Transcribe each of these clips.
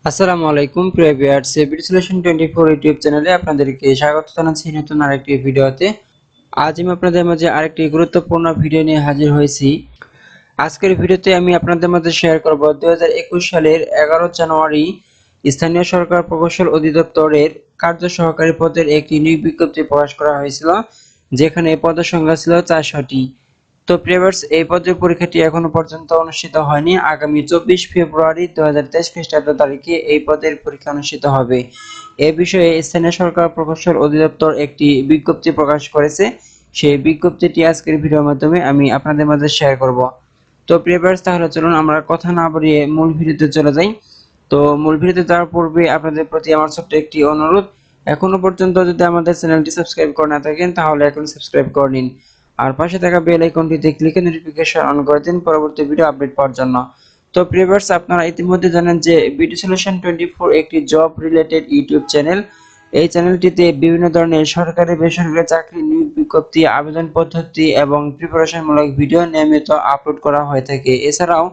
আসসালামু আলাইকুম প্রিয় ভিউয়ার্স, বিডি সলিউশন 24 ইউটিউব চ্যানেলে আপনাদেরকে স্বাগত জানাচ্ছি নতুন আরেকটি ভিডিওতে। আজ আমি আপনাদের মাঝে আরেকটি গুরুত্বপূর্ণ ভিডিও নিয়ে হাজির হয়েছি। আজকের ভিডিওতে আমি আপনাদের মাঝে শেয়ার করব 2021 সালের 11 জানুয়ারি স্থানীয় সরকার প্রকৌশল অধিদপ্তরের কার্য সহকারী পদের একটি নিয়োগ বিজ্ঞপ্তি প্রকাশ করা হয়েছিল, যেখানে পদের সংখ্যা ছিল 400টি। তো প্রিভিয়ার্স, এই পদের পরীক্ষাটি এখনো পর্যন্ত অনুষ্ঠিত হয়নি। আগামী 24 ফেব্রুয়ারি 2023 খ্রিস্টাব্দ তারিখে এই পদের পরীক্ষা অনুষ্ঠিত হবে। এ বিষয়ে স্থানীয় সরকার প্রকৌশল অধিদপ্তর একটি বিজ্ঞপ্তি প্রকাশ করেছে। সেই বিজ্ঞপ্তিটি আজকের ভিডিওর মাধ্যমে আমি আপনাদের মাঝে শেয়ার করব। তো প্রিভিয়ার্স, তাহলে চলুন আমরা কথা না বাড়িয়ে মূল ভিডিওতে চলে যাই। তো মূল ভিডিওতে যাওয়ার পূর্বে আপনাদের প্রতি আমার ছোট্ট একটি অনুরোধ, এখনো পর্যন্ত যদি আমাদের চ্যানেলটি সাবস্ক্রাইব করে না থাকেন তাহলে এখন সাবস্ক্রাইব করে নিন, আর পাশে থাকা বেল আইকনটিতে ক্লিকে নোটিফিকেশন অন করে দিন পরবর্তী ভিডিও আপডেট পাওয়ার জন্য। তো প্রিভিয়ার্স, আপনারা ইতিমধ্যে জানেন যে বিডি সলিউশন 24 একটি জব রিলেটেড ইউটিউব চ্যানেল। এই চ্যানেলটিতে বিভিন্ন ধরনের সরকারি বেসরকারি চাকরি নিয়োগ বিজ্ঞপ্তি, আবেদন পদ্ধতি এবং প্রিপারেশনমূলক ভিডিও নিয়মিত আপলোড করা হয়ে থাকে। এছাড়াও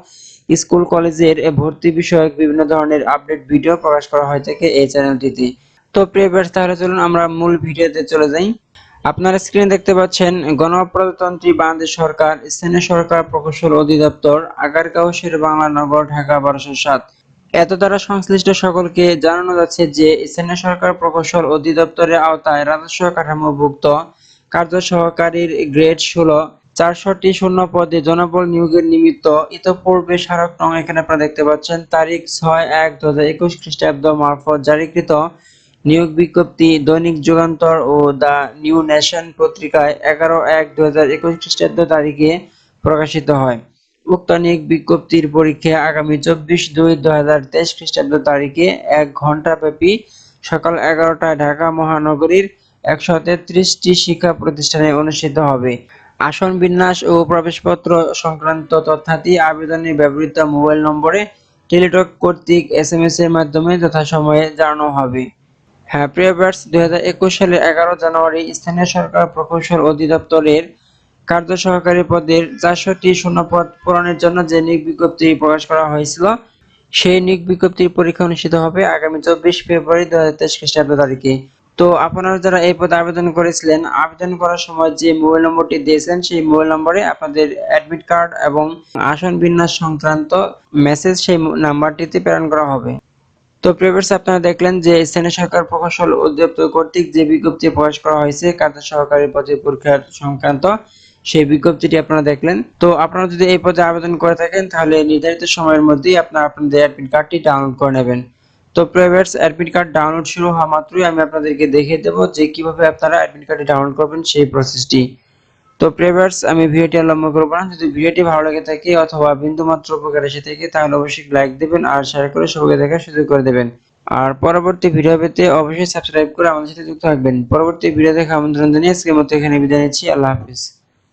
স্কুল কলেজের ভর্তি বিষয়ক বিভিন্ন ধরনের আপডেট ভিডিও প্রকাশ করা হয়ে থাকে এই চ্যানেলটিতে। তো প্রিভিয়ার্স, তাহলে চলুন আমরা মূল ভিডিওতে চলে যাই। আপনারা স্ক্রিনে দেখতে পাচ্ছেন গণপ্রজাতন্ত্রী বাংলাদেশ সরকার, স্থানীয় সরকার প্রকৌশল অধিদপ্তর, আগারগাঁও, শেরেবাংলা নগর, ঢাকা 1207। এত দ্বারা সংশ্লিষ্ট সকলকে জানানো যাচ্ছে যে স্থানীয় সরকার প্রকৌশল অধিদপ্তরের আওতায় রাজস্ব কাঠামোভুক্ত কার্য সহকারীর গ্রেড 16 400টি শূন্য পদে জনবল নিয়োগের নিমিত্ত ইতপূর্বে স্মারক নং এখানে আপনারা দেখতে পাচ্ছেন তারিখ 6/1/2021 খ্রিস্টাব্দ মারফত জারিকৃত নিয়োগ বিজ্ঞপ্তি দৈনিক যুগান্তর ও দ্য নিউ নেশন পত্রিকায় 11/1/2021 খ্রিস্টাব্দ তারিখে প্রকাশিত হয়। উক্ত নিয়োগ বিজ্ঞপ্তির পরীক্ষা আগামী 24/2/2023 খ্রিস্টাব্দ তারিখে 1 ঘন্টা ব্যাপী সকাল 11টায় ঢাকা মহানগরীর 133টি শিক্ষা প্রতিষ্ঠানে অনুষ্ঠিত হবে। আসন বিন্যাস ও প্রবেশপত্র সংক্রান্ত তথ্যাদি আবেদনে ব্যবহৃত মোবাইল নম্বরে টেলিটক কর্তৃক SMS এর মাধ্যমে যথাসময়ে জানানো হবে। হ্যাঁ প্রিয় ভিউয়ার্স, 2021 সালের 11 জানুয়ারি স্থানীয় সরকার প্রকৌশল অধিদপ্তরের কার্য সহকারী পদের 400টি শূন্যপদ পূরণের জন্য যে নিয়োগ বিজ্ঞপ্তি প্রকাশ করা হয়েছিল, সেই নিয়োগ বিজ্ঞপ্তির পরীক্ষা অনুষ্ঠিত হবে আগামী 24 ফেব্রুয়ারি 2023 খ্রিস্টাব্দ তারিখে। তো আপনারা যারা এই পদে আবেদন করেছিলেন, আবেদন করার সময় যে মোবাইল নম্বরটি দিয়েছেন সেই মোবাইল নম্বরে আপনাদের অ্যাডমিট কার্ড এবং আসন বিন্যাস সংক্রান্ত মেসেজ সেই নাম্বারটিতে প্রেরণ করা হবে। তো প্রিভিয়ার্স, আপনারা দেখলেন যে স্থানীয় সরকার প্রকৌশল অধিদপ্তর কর্তৃক যে বিজ্ঞপ্তি প্রকাশ করা হয়েছে কার্য সহকারী পদে পরীক্ষার সংক্রান্ত, সেই বিজ্ঞপ্তিটি আপনারা দেখলেন। তো আপনারা যদি এই পদে আবেদন করে থাকেন তাহলে নির্ধারিত সময়ের মধ্যেই আপনারা আপনাদের অ্যাডমিট কার্ডটি ডাউনলোড করে নেবেন। তো প্রিভিয়ার্স, অ্যাডমিট কার্ড ডাউনলোড শুরু হওয়া মাত্রই আমি আপনাদেরকে দেখিয়ে দেবো যে কিভাবে আপনারা অ্যাডমিট কার্ডটি ডাউনলোড করবেন সেই প্রসেসটি। তো প্রিভিয়ার্স, আমি ভিডিওটি আর লম্বা করব না। যদি ভিডিওটি ভালো লাগে থাকে অথবা বিন্দুমাত্র উপকার এসে থাকে তাহলে অবশ্যই লাইক দেবেন আর শেয়ার করে সবাইকে দেখার সুযোগ করে দেবেন। আর পরবর্তী ভিডিও পেতে অবশ্যই সাবস্ক্রাইব করে আমাদের সাথে যুক্ত থাকবেন। পরবর্তী ভিডিও দেখা আমন্ত্রণ জানিয়ে আজকের মতো এখানে বিদায় নিচ্ছি। আল্লাহ হাফেজ।